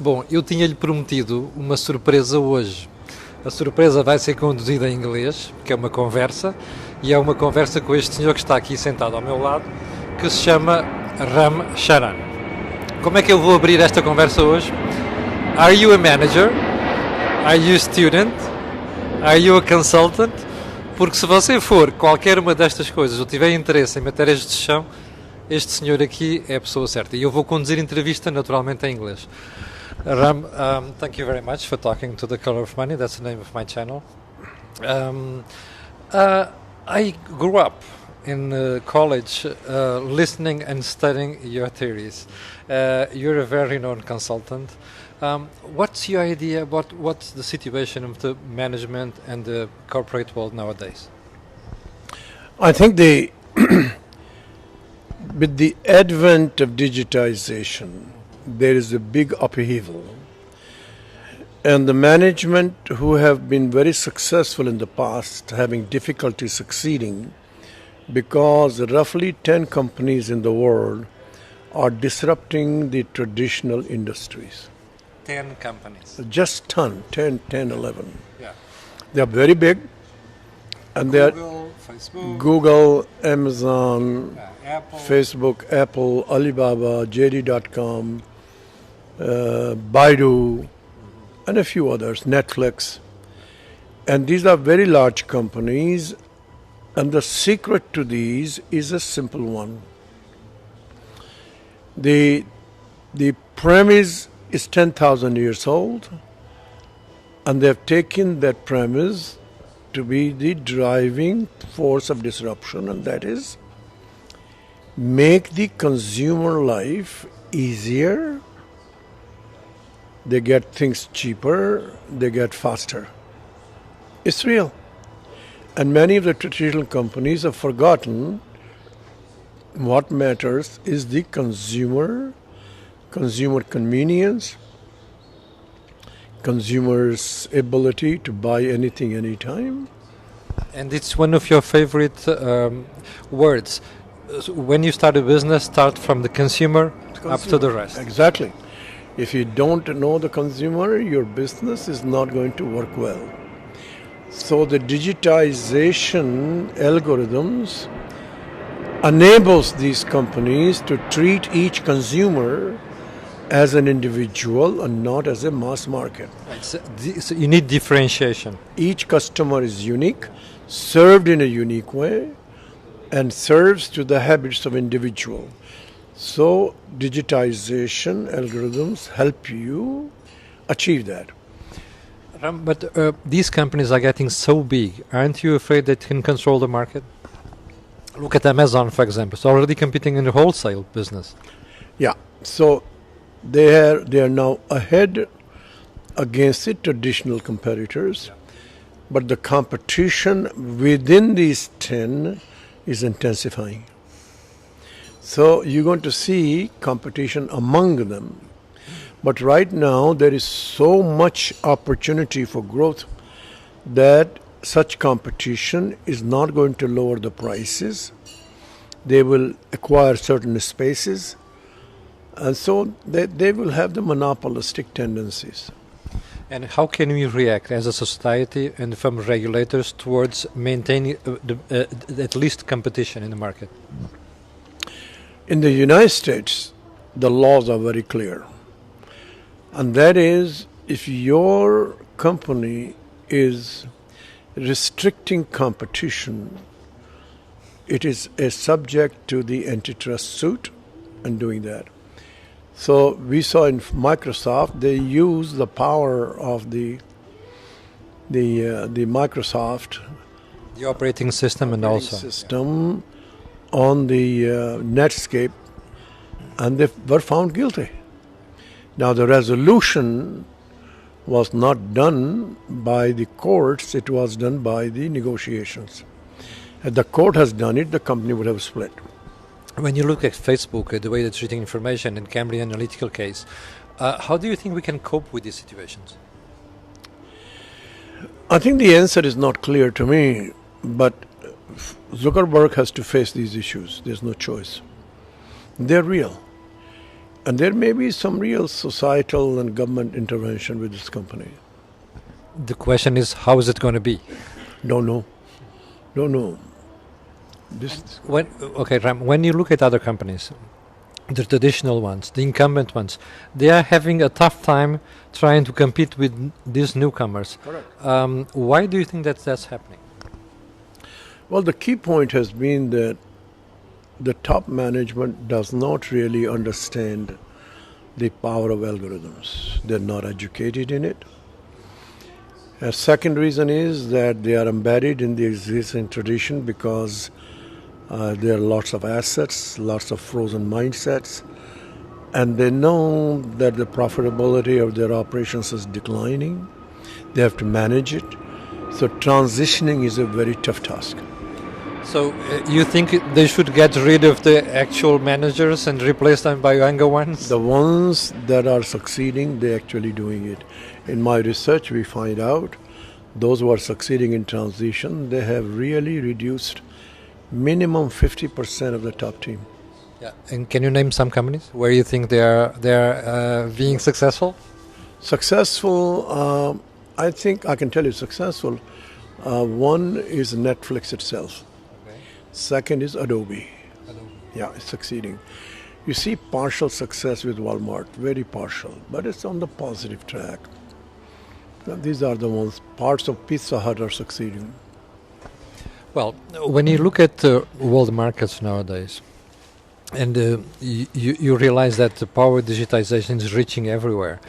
Bom, eu tinha-lhe prometido uma surpresa hoje. A surpresa vai ser conduzida em inglês, que é uma conversa, e é uma conversa com este senhor que está aqui sentado ao meu lado, que se chama Ram Charan. Como é que eu vou abrir esta conversa hoje? Are you a manager? Are you a student? Are you a consultant? Porque se você for qualquer uma destas coisas ou tiver interesse em matérias de gestão, este senhor aqui é a pessoa certa. E eu vou conduzir a entrevista naturalmente em inglês. Ram, thank you very much for talking to The Color of Money. That's the name of my channel. I grew up in college listening and studying your theories. You're a very known consultant. What's your idea about what's the situation of the management and the corporate world nowadays? I think with the advent of digitization, there is a big upheaval. And the management who have been very successful in the past having difficulty succeeding because roughly 10 companies in the world are disrupting the traditional industries. 10 companies. Just 10, 11. Yeah. They are very big. And they are Facebook, Google, Amazon, Apple. Facebook, Apple, Alibaba, JD.com, Baidu, and a few others, Netflix. And these are very large companies, and the secret to these is a simple one. The premise is 10,000 years old, and they have taken that premise to be the driving force of disruption, and that is make the consumer life easier. They get things cheaper, they get faster. It's real. And many of the traditional companies have forgotten what matters is the consumer convenience, consumer's ability to buy anything, anytime. And it's one of your favorite words. When you start a business, start from the consumer up to the rest. Exactly. If you don't know the consumer, your business is not going to work well. So the digitization algorithms enables these companies to treat each consumer as an individual and not as a mass market. So you need differentiation. Each customer is unique, served in a unique way, and serves to the habits of individual. So digitization algorithms help you achieve that. But these companies are getting so big. Aren't you afraid they can control the market? Look at Amazon, for example. It's already competing in the wholesale business. Yeah. So they are now ahead against the traditional competitors, but the competition within these 10 is intensifying. So you're going to see competition among them. But right now there is so much opportunity for growth that such competition is not going to lower the prices. They will acquire certain spaces, and so they will have the monopolistic tendencies. And how can we react as a society and from regulators towards maintaining at least competition in the market? In the United States, the laws are very clear. And that is, if your company is restricting competition, it is a subject to the antitrust suit and doing that. So we saw in Microsoft, they use the power of the Microsoft The operating system and also system on the Netscape, and they were found guilty. Now the resolution was not done by the courts, it was done by the negotiations. If the court has done it, the company would have split. When you look at Facebook, the way they're treating information in Cambridge Analytical case, how do you think we can cope with these situations? I think the answer is not clear to me, but Zuckerberg has to face these issues. There's no choice. They're real. And there may be some real societal and government intervention with this company. The question is, how is it going to be? Don't know. Ram, when you look at other companies, the traditional ones, the incumbent ones, they are having a tough time trying to compete with these newcomers. Correct. Why do you think that's happening? Well, the key point has been that the top management does not really understand the power of algorithms. They're not educated in it. A second reason is that they are embedded in the existing tradition because there are lots of assets, lots of frozen mindsets, and they know that the profitability of their operations is declining. They have to manage it. So transitioning is a very tough task. So you think they should get rid of the actual managers and replace them by younger ones? The ones that are succeeding, they're actually doing it. In my research, we find out those who are succeeding in transition, they have really reduced minimum 50% of the top team. Yeah. And can you name some companies where you think they're being successful? Successful, I think I can tell you successful. One is Netflix itself. Second is Adobe. Yeah, it's succeeding. You see partial success with Walmart, very partial, but it's on the positive track. Now, these are the ones, parts of Pizza Hut are succeeding. Well, when you look at world markets nowadays, and you realize that the power of digitization is reaching everywhere,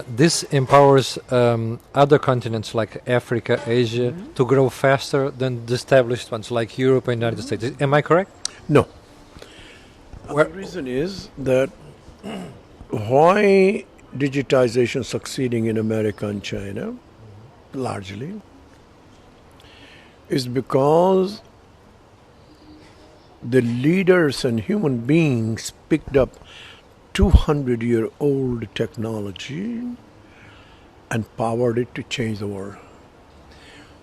this empowers other continents like Africa, Asia, to grow faster than the established ones like Europe and the United States. Am I correct? No. The reason is that why digitization succeeding in America and China, largely, is because the leaders and human beings picked up 200-year-old technology and powered it to change the world.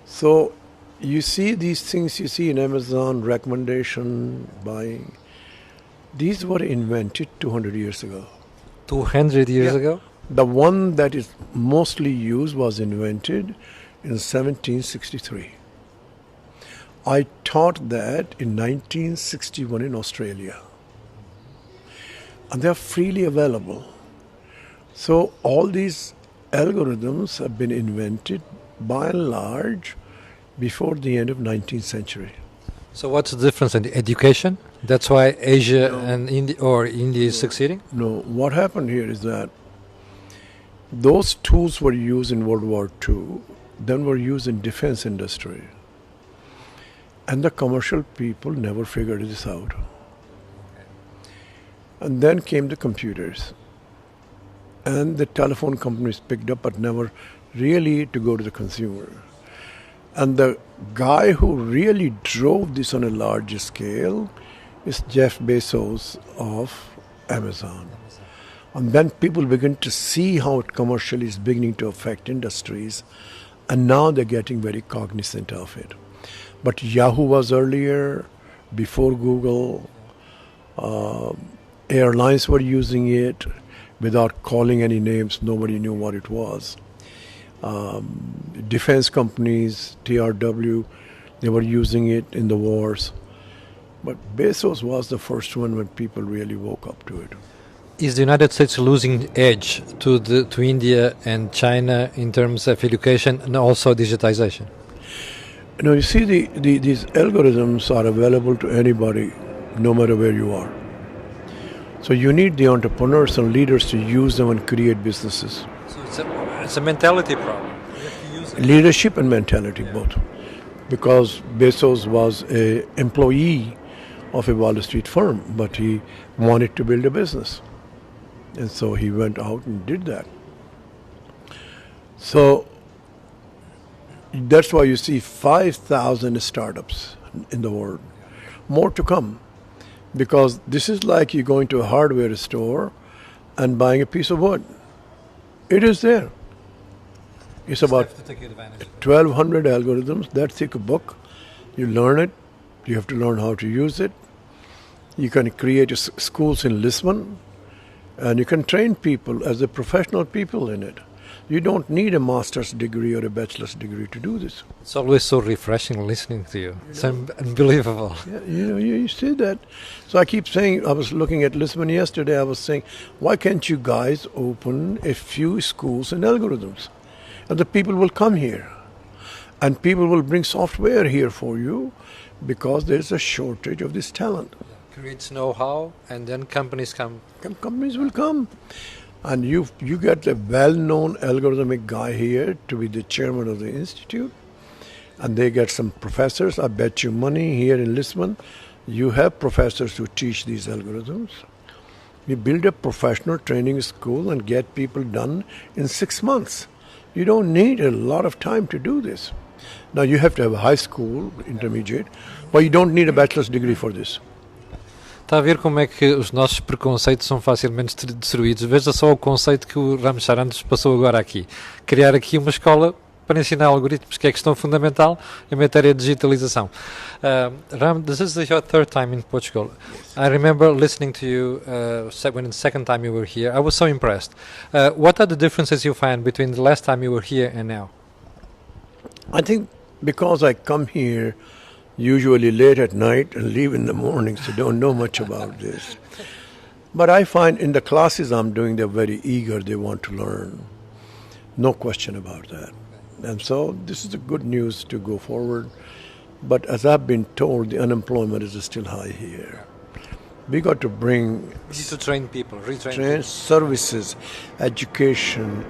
So you see these things you see in Amazon, recommendation, buying. These were invented 200 years ago. 200 years ago? The one that is mostly used was invented in 1763. I taught that in 1961 in Australia. And they're freely available. So all these algorithms have been invented by and large before the end of 19th century. So what's the difference in the education? That's why Asia and India is succeeding? No, what happened here is that those tools were used in World War II, then were used in defense industry. And the commercial people never figured this out. And then came the computers. And the telephone companies picked up, but never really to go to the consumer. And the guy who really drove this on a larger scale is Jeff Bezos of Amazon. And then people begin to see how it commercially is beginning to affect industries. And now they're getting very cognizant of it. But Yahoo was earlier, before Google. Airlines were using it without calling any names. Nobody knew what it was. Defense companies, TRW, they were using it in the wars. But Bezos was the first one when people really woke up to it. Is the United States losing edge to India and China in terms of education and also digitization? You see, these algorithms are available to anybody, no matter where you are. So you need the entrepreneurs and leaders to use them and create businesses. So it's a mentality problem. Leadership and mentality, both. Because Bezos was an employee of a Wall Street firm, but he wanted to build a business. And so he went out and did that. So that's why you see 5,000 startups in the world. More to come. Because this is like you going to a hardware store and buying a piece of wood. It is there. It's about 1,200 algorithms. That's like a book. You learn it. You have to learn how to use it. You can create schools in Lisbon. And you can train people as a professional people in it. You don't need a master's degree or a bachelor's degree to do this. It's always so refreshing listening to you. It's unbelievable. Yeah, you see that. So I keep saying, I was looking at Lisbon yesterday, I was saying, why can't you guys open a few schools in algorithms? And the people will come here. And people will bring software here for you because there's a shortage of this talent. Creates know-how, and then companies come. Companies will come. And you get a well-known algorithmic guy here to be the chairman of the institute. And they get some professors. I bet you money here in Lisbon, you have professors who teach these algorithms. We build a professional training school and get people done in 6 months. You don't need a lot of time to do this. Now you have to have a high school, intermediate, but you don't need a bachelor's degree for this. Está a ver como é que os nossos preconceitos são facilmente destruídos. Veja só o conceito que o Ram Charan nos passou agora aqui. Criar aqui uma escola para ensinar algoritmos, que é questão fundamental em matéria de digitalização. Ram, this is your third time in Portugal. I remember listening to you when the second time you were here. I was so impressed. What are the differences you find between the last time you were here and now? I think because I come here usually late at night and leave in the morning, so don't know much about this. But I find in the classes I'm doing, they're very eager, they want to learn. No question about that. And so this is the good news to go forward. But as I've been told, the unemployment is still high here. We got to bring... We need to train people, retrain train people. Services, education.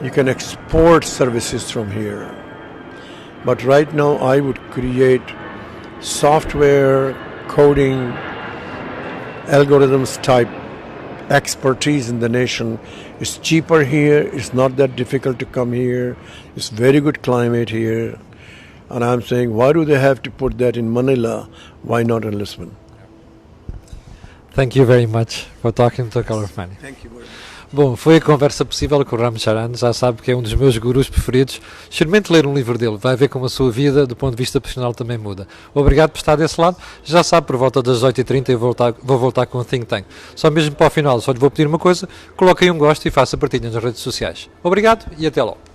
You can export services from here. But right now I would create software, coding, algorithms type expertise in the nation. It's cheaper here, it's not that difficult to come here, it's very good climate here. And I'm saying, why do they have to put that in Manila? Why not in Lisbon? Thank you very much for talking to Color of Money. Thank you very much. Bom, foi a conversa possível com o Ram Charan, já sabe que é um dos meus gurus preferidos. Experimente ler um livro dele, vai ver como a sua vida, do ponto de vista profissional, também muda. Obrigado por estar desse lado. Já sabe, por volta das 8h30 eu vou voltar com o Think Tank. Só mesmo para o final, só lhe vou pedir uma coisa, coloque aí um gosto e faça partilha nas redes sociais. Obrigado e até logo.